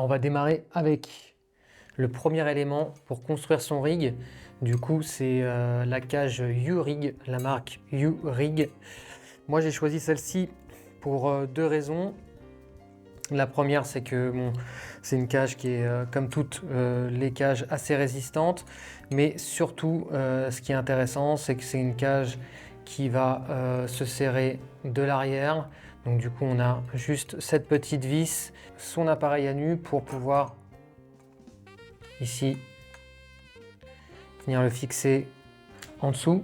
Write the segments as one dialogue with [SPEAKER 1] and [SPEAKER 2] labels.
[SPEAKER 1] On va démarrer avec le premier élément pour construire son rig. Du coup, c'est la cage U-Rig, la marque U-Rig. Moi, j'ai choisi celle-ci pour deux raisons. La première, c'est que bon, c'est une cage qui est, comme toutes les cages, assez résistante. Mais surtout, ce qui est intéressant, c'est que c'est une cage qui va se serrer de l'arrière. Donc du coup, on a juste cette petite vis, son appareil à nu pour pouvoir, ici, venir le fixer en dessous.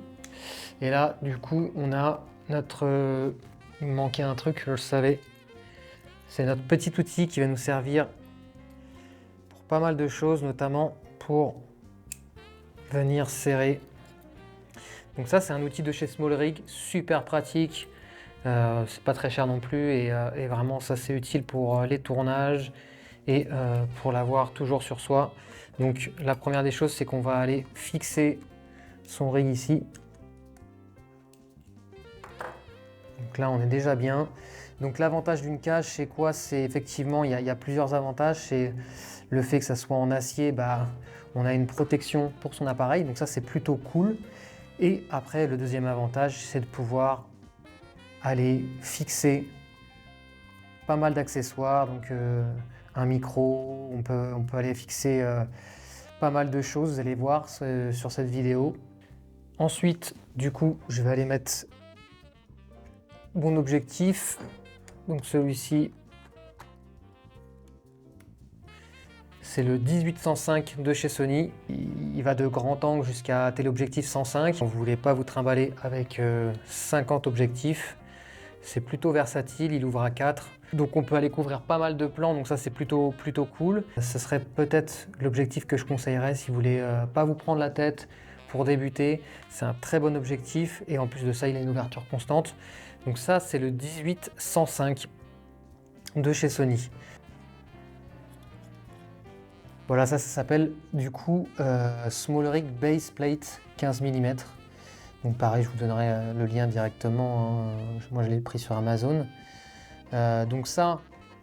[SPEAKER 1] Et là, du coup, on a notre... il me manquait un truc, je le savais. C'est notre petit outil qui va nous servir pour pas mal de choses, notamment pour venir serrer. Donc ça, c'est un outil de chez Small Rig, super pratique. C'est pas très cher non plus et vraiment ça c'est utile pour les tournages et pour l'avoir toujours sur soi. Donc la première des choses, c'est qu'on va aller fixer son rig ici. Donc là on est déjà bien. Donc l'avantage d'une cage, c'est quoi? C'est effectivement, il y a plusieurs avantages. C'est le fait que ça soit en acier, on a une protection pour son appareil, donc ça c'est plutôt cool. Et après, le deuxième avantage, c'est de pouvoir aller fixer pas mal d'accessoires, donc un micro, on peut aller fixer pas mal de choses, vous allez voir sur cette vidéo. Ensuite, du coup, je vais aller mettre mon objectif, donc celui-ci, c'est le 18-105 de chez Sony. Il va de grand angle jusqu'à téléobjectif 105. Vous ne voulez pas vous trimballer avec 50 objectifs. C'est plutôt versatile, il ouvre à 4. Donc on peut aller couvrir pas mal de plans, donc ça c'est plutôt cool. Ce serait peut-être l'objectif que je conseillerais si vous voulez pas vous prendre la tête pour débuter. C'est un très bon objectif et en plus de ça il a une ouverture constante. Donc ça c'est le 18-105 de chez Sony. Voilà, ça s'appelle du coup Small Rig Base Plate 15 mm. Donc pareil, je vous donnerai le lien directement, hein. Moi je l'ai pris sur Amazon. Donc ça,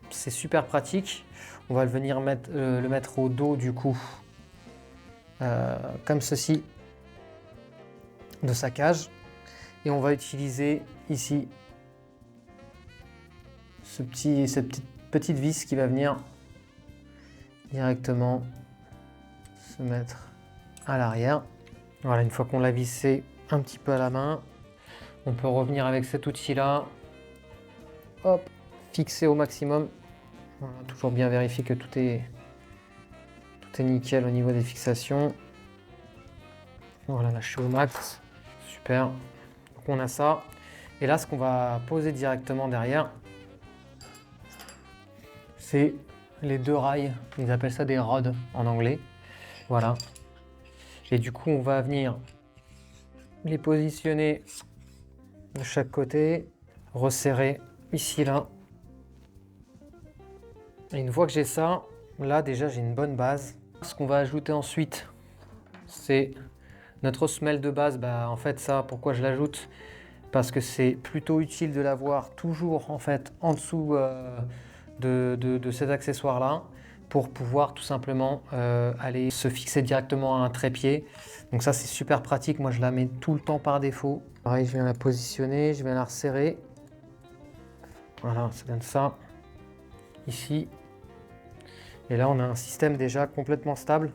[SPEAKER 1] c'est super pratique. On va venir le mettre au dos du coup, comme ceci, de sa cage. Et on va utiliser ici cette petite vis qui va venir directement se mettre à l'arrière. Voilà, une fois qu'on l'a vissé un petit peu à la main, on peut revenir avec cet outil-là, hop, fixer au maximum. Voilà, toujours bien vérifier que tout est nickel au niveau des fixations. Voilà, là je suis au max, super. Donc on a ça. Et là, ce qu'on va poser directement derrière, c'est les deux rails. Ils appellent ça des rods en anglais. Voilà. Et du coup, on va venir les positionner de chaque côté, resserrer ici, là. Et une fois que j'ai ça, là déjà j'ai une bonne base. Ce qu'on va ajouter ensuite, c'est notre semelle de base. En fait ça, pourquoi je l'ajoute? Parce que c'est plutôt utile de l'avoir toujours en fait en dessous de cet accessoire là pour pouvoir tout simplement aller se fixer directement à un trépied. Donc ça c'est super pratique, moi je la mets tout le temps par défaut. Pareil, je viens la positionner, je viens la resserrer. Voilà, ça donne ça ici. Et là on a un système déjà complètement stable.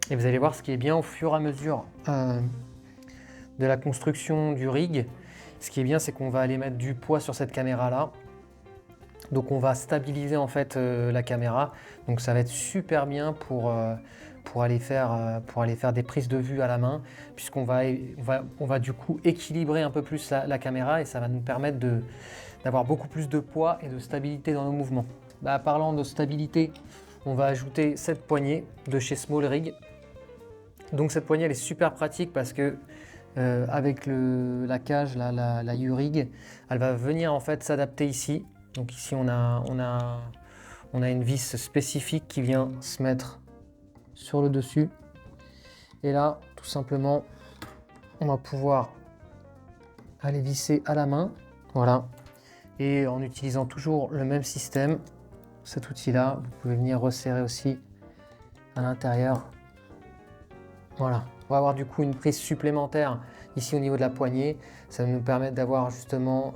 [SPEAKER 1] Et vous allez voir, ce qui est bien au fur et à mesure de la construction du rig, ce qui est bien, c'est qu'on va aller mettre du poids sur cette caméra là. Donc on va stabiliser en fait la caméra. Donc ça va être super bien pour aller faire des prises de vue à la main, puisqu'on va du coup équilibrer un peu plus la caméra et ça va nous permettre d'avoir beaucoup plus de poids et de stabilité dans nos mouvements. Parlant de stabilité, on va ajouter cette poignée de chez Small Rig. Donc cette poignée elle est super pratique parce que avec la cage, la U-Rig, elle va venir en fait s'adapter ici. Donc ici on a une vis spécifique qui vient se mettre sur le dessus. Et là, tout simplement, on va pouvoir aller visser à la main. Voilà. Et en utilisant toujours le même système, cet outil-là. Vous pouvez venir resserrer aussi à l'intérieur. Voilà, on va avoir du coup une prise supplémentaire ici au niveau de la poignée. Ça va nous permettre d'avoir justement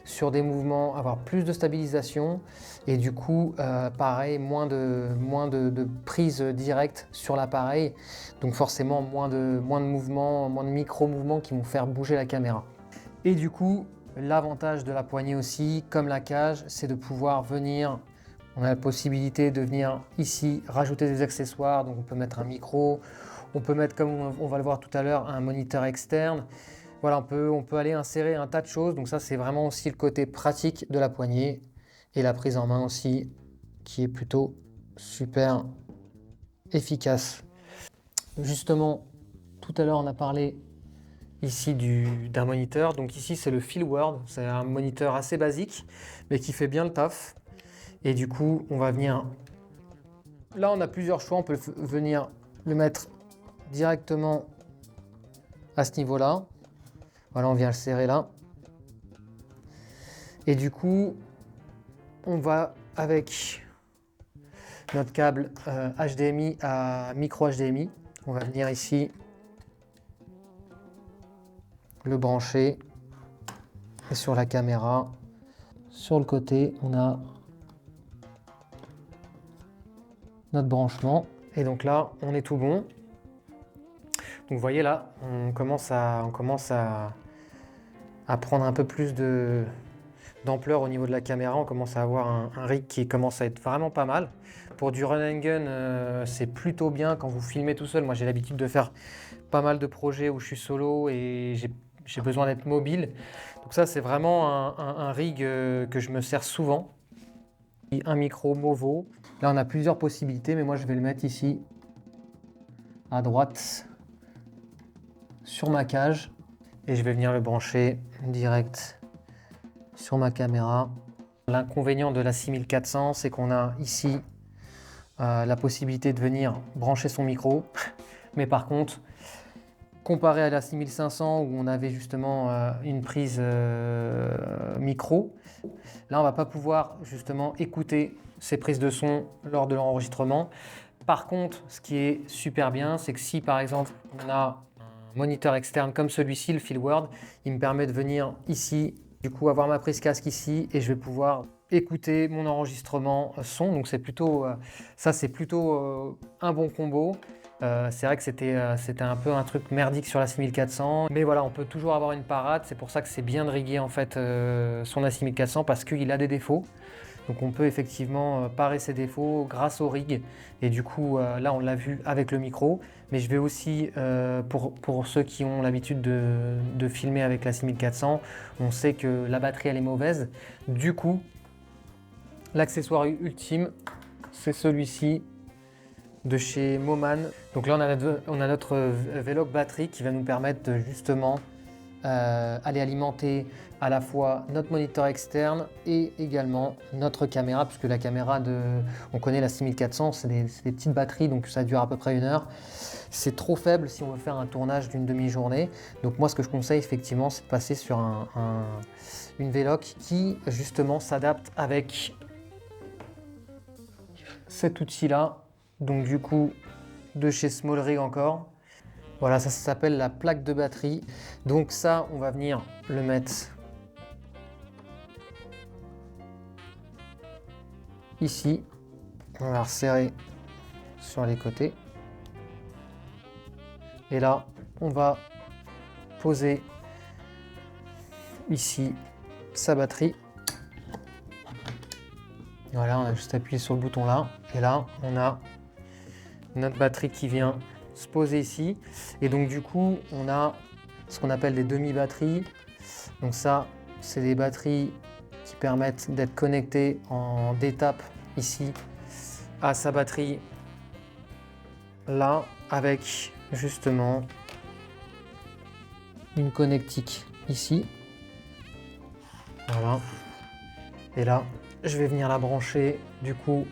[SPEAKER 1] sur des mouvements, avoir plus de stabilisation et du coup, pareil, moins de prise directe sur l'appareil. Donc forcément, moins de mouvements, moins de micro-mouvements qui vont faire bouger la caméra. Et du coup, l'avantage de la poignée aussi, comme la cage, c'est de pouvoir venir. On a la possibilité de venir ici rajouter des accessoires. Donc on peut mettre un micro. On peut mettre, comme on va le voir tout à l'heure, un moniteur externe. Voilà, on peut aller insérer un tas de choses. Donc ça, c'est vraiment aussi le côté pratique de la poignée. Et la prise en main aussi, qui est plutôt super efficace. Justement, tout à l'heure, on a parlé ici d'un moniteur. Donc ici, c'est le Feelworld. C'est un moniteur assez basique, mais qui fait bien le taf. Et du coup, on va venir... Là, on a plusieurs choix. On peut venir le mettre directement à ce niveau-là. Voilà, on vient le serrer là. Et du coup, on va avec notre câble HDMI à micro HDMI. On va venir ici le brancher. Et sur la caméra, sur le côté, on a notre branchement. Et donc là, on est tout bon. Donc vous voyez là, on commence à prendre un peu plus d'ampleur au niveau de la caméra. On commence à avoir un rig qui commence à être vraiment pas mal. Pour du run and gun, c'est plutôt bien quand vous filmez tout seul. Moi, j'ai l'habitude de faire pas mal de projets où je suis solo et j'ai besoin d'être mobile. Donc ça, c'est vraiment un rig que je me sers souvent. Un micro Movo. Là, on a plusieurs possibilités, mais moi, je vais le mettre ici à droite sur ma cage et je vais venir le brancher direct sur ma caméra. L'inconvénient de la 6400, c'est qu'on a ici la possibilité de venir brancher son micro, mais par contre, comparé à la 6500 où on avait justement une prise micro, là on va pas pouvoir justement écouter ces prises de son lors de l'enregistrement. Par contre, ce qui est super bien, c'est que si par exemple on a un moniteur externe comme celui-ci, le Feelworld, il me permet de venir ici, du coup avoir ma prise casque ici et je vais pouvoir écouter mon enregistrement son. Donc c'est plutôt, c'est plutôt un bon combo. C'est vrai que c'était un peu un truc merdique sur la 6400, mais voilà, on peut toujours avoir une parade. C'est pour ça que c'est bien de riguer en fait son A6400 parce qu'il a des défauts. Donc on peut effectivement parer ses défauts grâce au rig. Et du coup, là on l'a vu avec le micro. Mais je vais aussi, pour ceux qui ont l'habitude de filmer avec la 6400, on sait que la batterie elle est mauvaise. Du coup, l'accessoire ultime, c'est celui-ci de chez Moman. Donc là on a notre Veloc batterie qui va nous permettre de justement aller alimenter à la fois notre moniteur externe et également notre caméra, puisque la caméra on connaît la 6400, c'est des petites batteries, donc ça dure à peu près 1 heure. C'est trop faible si on veut faire un tournage d'une demi-journée. Donc moi ce que je conseille effectivement, c'est de passer sur une Veloc qui justement s'adapte avec cet outil-là. Donc du coup, de chez SmallRig encore. Voilà, ça s'appelle la plaque de batterie. Donc ça, on va venir le mettre ici. On va resserrer sur les côtés. Et là, on va poser ici sa batterie. Voilà, on a juste appuyé sur le bouton là. Et là, on a notre batterie qui vient se poser ici. Et donc du coup, on a ce qu'on appelle des demi-batteries. Donc ça, c'est des batteries qui permettent d'être connectées en d'étape ici à sa batterie là, avec justement une connectique ici. Voilà. Et là, je vais venir la brancher du coup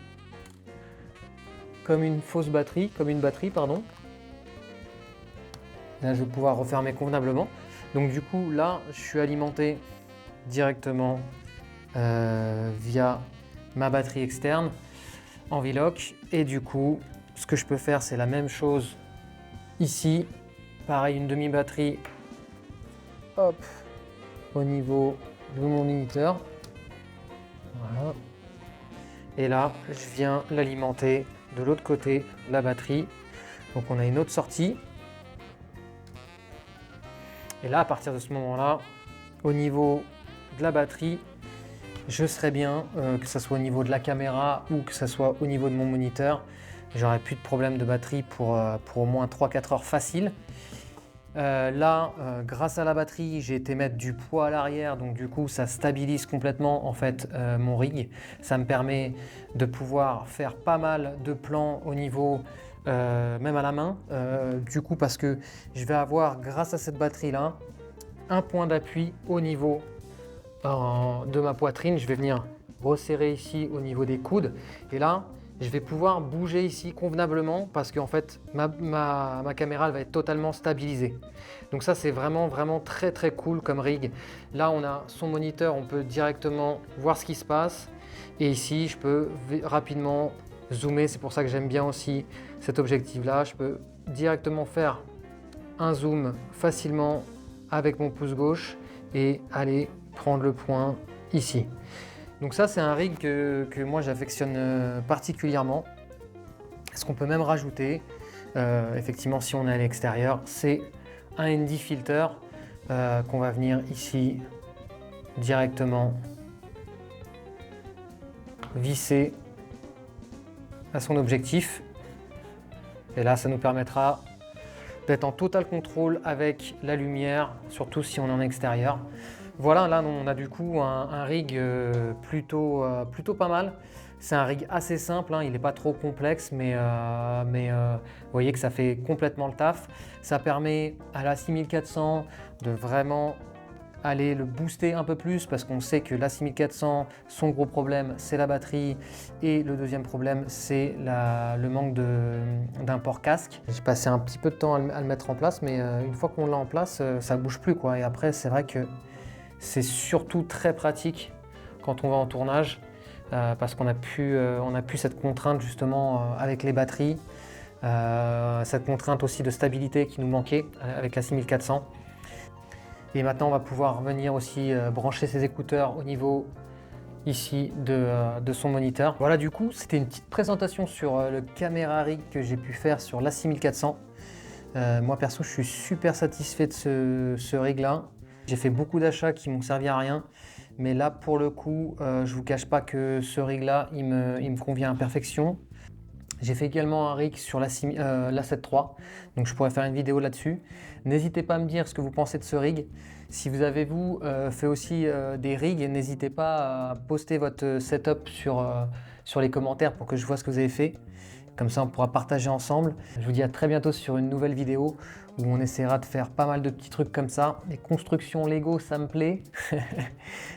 [SPEAKER 1] comme une fausse batterie, comme une batterie, pardon. Là, je vais pouvoir refermer convenablement. Donc du coup, là, je suis alimenté directement via ma batterie externe en V-Lock. Et du coup, ce que je peux faire, c'est la même chose ici. Pareil, une demi-batterie, hop, au niveau de mon minuteur. Voilà. Et là, je viens l'alimenter de l'autre côté de la batterie. Donc on a une autre sortie. Et là, à partir de ce moment-là, au niveau de la batterie, je serai bien, que ce soit au niveau de la caméra ou que ce soit au niveau de mon moniteur. J'aurai plus de problème de batterie pour au moins 3-4 heures facile. Là, grâce à la batterie, j'ai été mettre du poids à l'arrière, donc du coup, ça stabilise complètement en fait mon rig. Ça me permet de pouvoir faire pas mal de plans au niveau, même à la main, du coup, parce que je vais avoir, grâce à cette batterie-là, un point d'appui au niveau de ma poitrine. Je vais venir resserrer ici au niveau des coudes, et là, je vais pouvoir bouger ici convenablement parce qu'en fait, ma caméra elle va être totalement stabilisée. Donc ça, c'est vraiment très très cool comme rig. Là, on a son moniteur, on peut directement voir ce qui se passe. Et ici, je peux rapidement zoomer. C'est pour ça que j'aime bien aussi cet objectif-là. Je peux directement faire un zoom facilement avec mon pouce gauche et aller prendre le point ici. Donc ça, c'est un rig que moi j'affectionne particulièrement. Ce qu'on peut même rajouter, effectivement si on est à l'extérieur, c'est un ND filter qu'on va venir ici directement visser à son objectif. Et là, ça nous permettra d'être en total contrôle avec la lumière, surtout si on est en extérieur. Voilà, là on a du coup un rig plutôt pas mal. C'est un rig assez simple, hein, il n'est pas trop complexe, mais vous voyez que ça fait complètement le taf. Ça permet à la 6400 de vraiment aller le booster un peu plus, parce qu'on sait que la 6400, son gros problème c'est la batterie, et le deuxième problème c'est le manque d'un port casque. J'ai passé un petit peu de temps à le mettre en place, mais une fois qu'on l'a en place, ça bouge plus quoi. Et après, c'est vrai que c'est surtout très pratique quand on va en tournage, parce qu'on a plus cette contrainte justement avec les batteries, cette contrainte aussi de stabilité qui nous manquait avec la 6400. Et maintenant, on va pouvoir venir aussi brancher ses écouteurs au niveau ici de son moniteur. Voilà, du coup, c'était une petite présentation sur le caméra rig que j'ai pu faire sur la 6400. Moi perso, je suis super satisfait de ce rig là. J'ai fait beaucoup d'achats qui m'ont servi à rien, mais là pour le coup, je vous cache pas que ce rig là, il me convient à perfection. J'ai fait également un rig sur la 7 III, donc je pourrais faire une vidéo là-dessus. N'hésitez pas à me dire ce que vous pensez de ce rig. Si vous avez fait aussi des rigs, n'hésitez pas à poster votre setup sur les commentaires pour que je vois ce que vous avez fait. Comme ça, on pourra partager ensemble. Je vous dis à très bientôt sur une nouvelle vidéo où on essaiera de faire pas mal de petits trucs comme ça. Les constructions Lego, ça me plaît.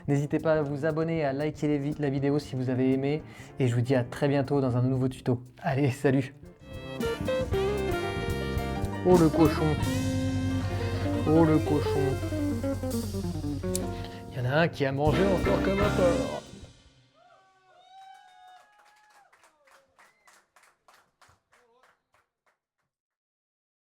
[SPEAKER 1] N'hésitez pas à vous abonner, à liker la vidéo si vous avez aimé. Et je vous dis à très bientôt dans un nouveau tuto. Allez, salut! Oh le cochon! Oh le cochon! Il y en a un qui a mangé encore comme un porc.